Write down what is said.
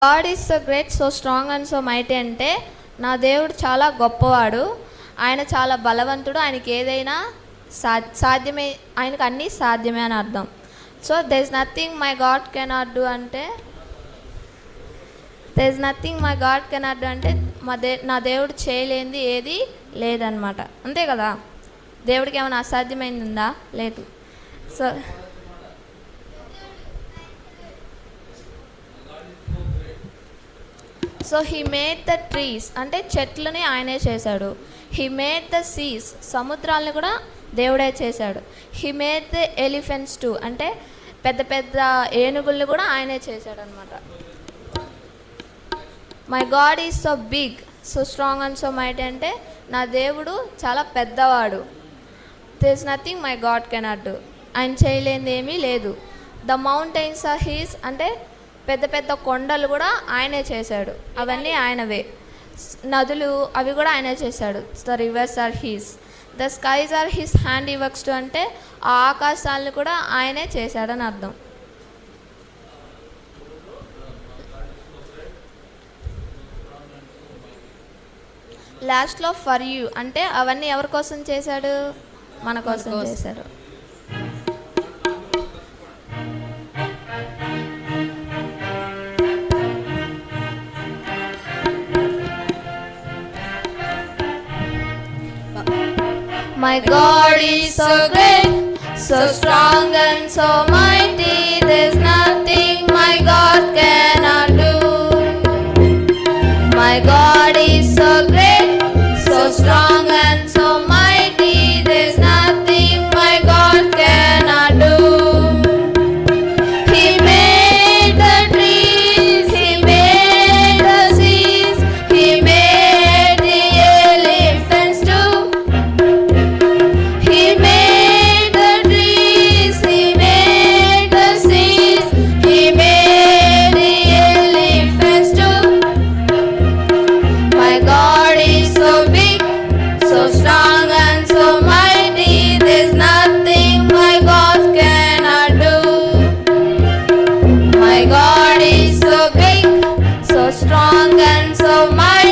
God is so great, so strong and so mighty అంటే నా దేవుడు చాలా గొప్పవాడు, ఆయన చాలా బలవంతుడు, ఆయనకి ఏదైనా సాధ్యమే, ఆయనకు అన్నీ సాధ్యమే అని అర్థం. So there is nothing my God cannot do అంటే నా దేవుడు చేయలేనిది ఏది లేదనమాట. అంతే కదా, దేవుడికి ఏమైనా అసాధ్యమైంది ఉందా? లేదు. So he made the trees అంటే చెట్లని ఆయనే చేశాడు. హీ మేడ్ ద సీస్ సముద్రాలను కూడా దేవుడే చేశాడు. He made the elephants too అంటే పెద్ద పెద్ద ఏనుగుల్ని కూడా ఆయనే చేశాడు అనమాట. My God is so big, so strong and so mighty అంటే నా దేవుడు చాలా పెద్దవాడు. There is nothing my God cannot do, ఆయన చేయలేనిది ఏమీ లేదు. ద మౌంటైన్స్ ఆర్ హీస్ అంటే పెద్ద పెద్ద కొండలు కూడా ఆయనే చేశాడు, అవన్నీ ఆయనవే. నదులు అవి కూడా ఆయనే చేశాడు. The rivers are his. The skies are his handiworks too అంటే ఆ ఆకాశాలను కూడా ఆయనే చేశాడని అర్థం. లాస్ట్లో ఫర్ యూ అంటే అవన్నీ ఎవరి కోసం చేశాడు? మన కోసం చేశాడు. My God is so great, so strong and so mighty, there's nothing my God cannot do. My God is so great, so strong and so mighty, there's nothing my God cannot do. He made the trees, He made the seas, He made the elephants too. He made the trees, He made the seas, He made the elephants too. My God is so big, so strong and so mighty, there's nothing my God cannot do. My God is so big, so strong and so mighty.